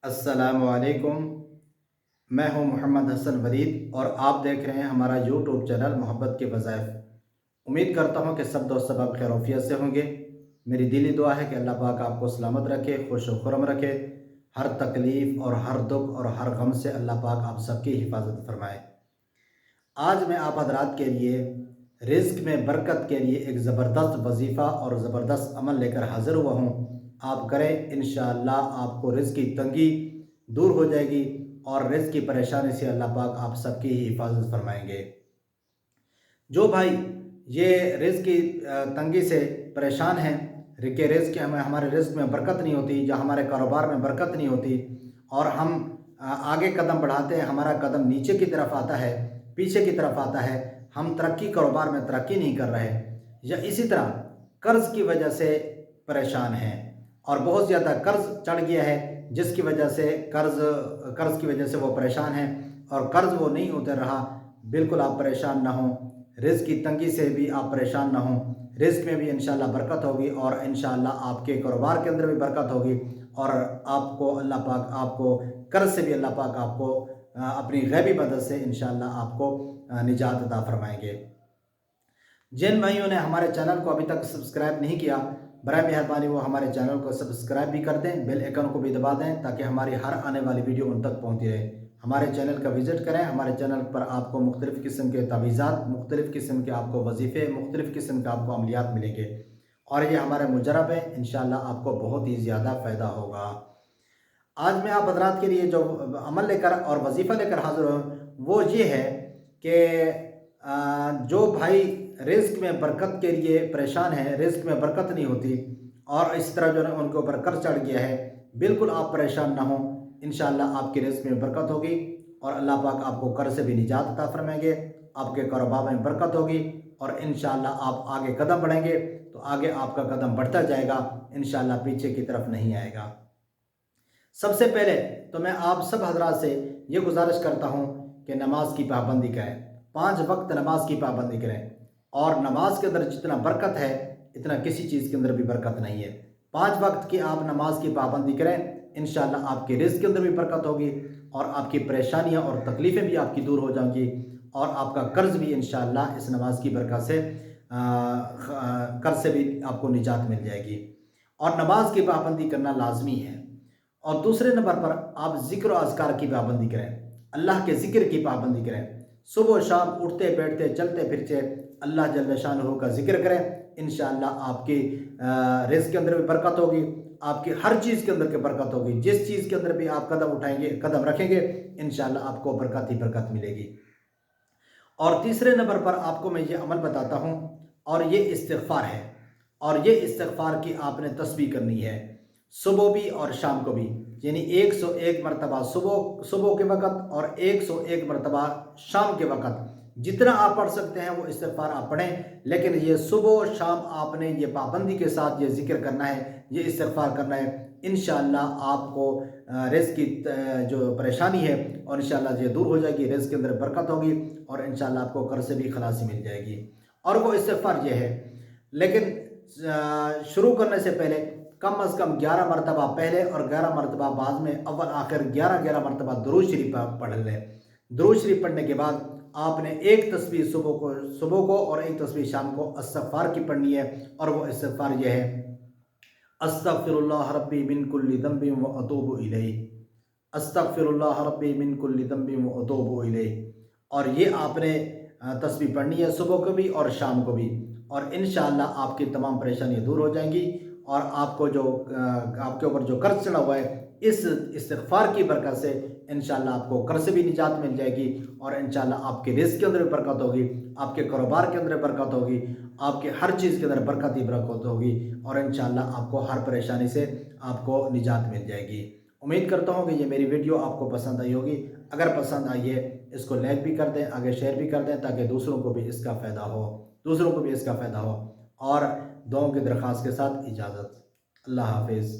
अस्सलाम वालेकुम। मैं हूं मोहम्मद हसन वलीद और आप देख रहे हैं हमारा यूट्यूब चैनल मोहब्बत के वज़ाइफ। उम्मीद करता हूं कि सब दोस्त सबब खैरोफियत से होंगे। मेरी दिली दुआ है कि अल्लाह पाक आपको सलामत रखे, खुश व खुरम रखे। हर तकलीफ़ और हर दुख और हर गम से अल्लाह पाक आप सबकी हिफाजत फरमाए। आज मैं आप हज़रात के लिए रिज़्क़ में बरकत के लिए एक ज़बरदस्त वजीफ़ा और ज़बरदस्त अमल लेकर हाज़िर हुआ हूँ। आप करें, इंशाअल्लाह आपको रिज़्क़ की तंगी दूर हो जाएगी और रिज़्क़ की परेशानी से अल्लाह पाक आप सबकी ही हिफाजत फरमाएंगे। जो भाई ये रिज़्क़ की तंगी से परेशान हैं कि रिज़्क़ हमें हमारे रिज़्क़ में बरकत नहीं होती, या हमारे कारोबार में बरकत नहीं होती और हम आगे कदम बढ़ाते हैं, हमारा कदम नीचे की तरफ आता है, पीछे की तरफ आता है, हम तरक्की कारोबार में तरक्की नहीं कर रहे, या इसी तरह कर्ज़ की वजह से परेशान हैं और बहुत ज़्यादा कर्ज़ चढ़ गया है जिसकी वजह से कर्ज़ की वजह से वो परेशान हैं और कर्ज़ वो नहीं उतर रहा। बिल्कुल आप परेशान ना हों, रिज़्क़ की तंगी से भी आप परेशान ना हों। रिज़्क़ में भी इंशाअल्लाह बरकत होगी और इंशाअल्लाह आपके कारोबार के अंदर भी बरकत होगी और आपको अल्लाह पाक आपको कर्ज़ से भी अल्लाह पाक आपको अपनी गैबी मदद से इंशाअल्लाह आपको निजात अता फरमाएंगे। जिन भाइयों ने हमारे चैनल को अभी तक सब्सक्राइब नहीं किया, बराए मेहरबानी वो हमारे चैनल को सब्सक्राइब भी कर दें, बेल आइकन को भी दबा दें ताकि हमारी हर आने वाली वीडियो उन तक पहुंचती रहे। हमारे चैनल का विज़िट करें। हमारे चैनल पर आपको मुख्तलिफ़ किस्म के तावीज़ात, मुख्तलिफ़ किस्म के आपको वजीफ़े, मुख्तलिफ़ किस्म के आपको अमलियात मिलेंगे और ये हमारे मुजरब है। इंशाअल्लाह आपको बहुत ही ज़्यादा फ़ायदा होगा। आज मैं आप हज़रात के लिए जो अमल लेकर और वजीफ़ा लेकर हाज़िर हूँ वो ये है कि जो भाई रिज़्क़ में बरकत के लिए परेशान है, रिज़्क़ में बरकत नहीं होती और इस तरह जो है उनके ऊपर कर्ज़ चढ़ गया है, बिल्कुल आप परेशान ना हों। इंशाअल्लाह आपके रिज़्क़ में बरकत होगी और अल्लाह पाक आपको कर्ज़ से भी निजात अता फरमाएंगे, आपके कारोबार में बरकत होगी और इंशाअल्लाह आप आगे कदम बढ़ेंगे तो आगे आपका कदम बढ़ता जाएगा, इंशाअल्लाह पीछे की तरफ नहीं आएगा। सबसे पहले तो मैं आप सब हज़रात से ये गुजारिश करता हूँ कि नमाज की पाबंदी करें, 5 वक्त नमाज की पाबंदी करें और नमाज के अंदर जितना बरकत है इतना किसी चीज़ के अंदर भी बरकत नहीं है। 5 वक्त की आप नमाज की पाबंदी करें, इंशाअल्लाह आपके रिज़्क़ के अंदर भी बरकत होगी और आपकी परेशानियाँ और तकलीफ़ें भी आपकी दूर हो जाएंगी और आपका कर्ज़ भी इंशाअल्लाह इस नमाज की बरकत से कर्ज़ से भी आपको निजात मिल जाएगी और नमाज की पाबंदी करना लाजमी है। और दूसरे नंबर पर आप ज़िक्र और अज़कार की पाबंदी करें, अल्लाह के ज़िक्र की पाबंदी करें। सुबह शाम उठते बैठते चलते फिरते अल्लाह जल्ल शानहू का ज़िक्र करें, इंशाअल्लाह आपकी रिज़्क़ के अंदर भी बरकत होगी, आपकी हर चीज़ के अंदर की बरकत होगी। जिस चीज़ के अंदर भी आप कदम उठाएंगे, कदम रखेंगे, इंशाअल्लाह आपको बरकत ही बरकत मिलेगी। और तीसरे नंबर पर आपको मैं ये अमल बताता हूँ और ये इस्तिग़फ़ार है और ये इस्तिग़फ़ार की आपने तस्बीह करनी है सुबह भी और शाम को भी, यानी 101 मरतबा सुबह के वक़्त और 101 मरतबा शाम के वक़्त। जितना आप पढ़ सकते हैं वो इस्तिग़फ़ार आप पढ़ें, लेकिन ये सुबह शाम आपने ये पाबंदी के साथ ये ज़िक्र करना है, ये इस्तिग़फ़ार करना है। इंशाअल्लाह आपको रिज़्क़ की जो परेशानी है और इंशाअल्लाह ये दूर हो जाएगी, रिज़्क़ के अंदर बरकत होगी और इंशाअल्लाह आपको कर्ज़ से भी खलासी मिल जाएगी। और वो इस्तिग़फ़ार ये है, लेकिन शुरू करने से पहले कम अज़ कम 11 मरतबा पहले और 11 मरतबा बाद में, अव्वल आखिर 11-11 मरतबा दुरूद शरीफ आप पढ़ लें। दुरूद शरीफ पढ़ने के बाद आपने एक तस्बीह सुबह को और एक तस्बीह शाम को इस्तिग़फ़ार की पढ़नी है और वो इस्तिग़फ़ार ये है, अस्तग़फ़िरुल्लाह रब्बी मिन कुल्लि ज़ंबिन व अतूबु इलैहि, अस्तग़फ़िरुल्लाह रब्बी मिन कुल्लि ज़ंबिन व अतूबु इलैहि। और ये आपने तस्बीह पढ़नी है सुबह को भी और शाम को भी और इंशाअल्लाह आपकी तमाम परेशानियाँ दूर हो जाएंगी और आपको जो आपके ऊपर जो कर्ज़ चढ़ा हुआ है इस इस्तिग़फ़ार की बरकत से इंशाअल्लाह आपको कर्ज़ से भी निजात मिल जाएगी और इंशाअल्लाह आपके रिज़्क़ के अंदर भी बरकत होगी, आपके कारोबार के अंदर बरकत होगी, आपके हर चीज़ के अंदर बरकत ही बरकत होगी और इंशाअल्लाह आपको हर परेशानी से आपको निजात मिल जाएगी। उम्मीद करता हूँ कि ये मेरी वीडियो आपको पसंद आई होगी। अगर पसंद आई है इसको लाइक भी कर दें, आगे शेयर भी कर दें ताकि दूसरों को भी इसका फ़ायदा हो और दुआओं की दरख्वास्त के साथ इजाज़त। अल्लाह हाफ़िज़।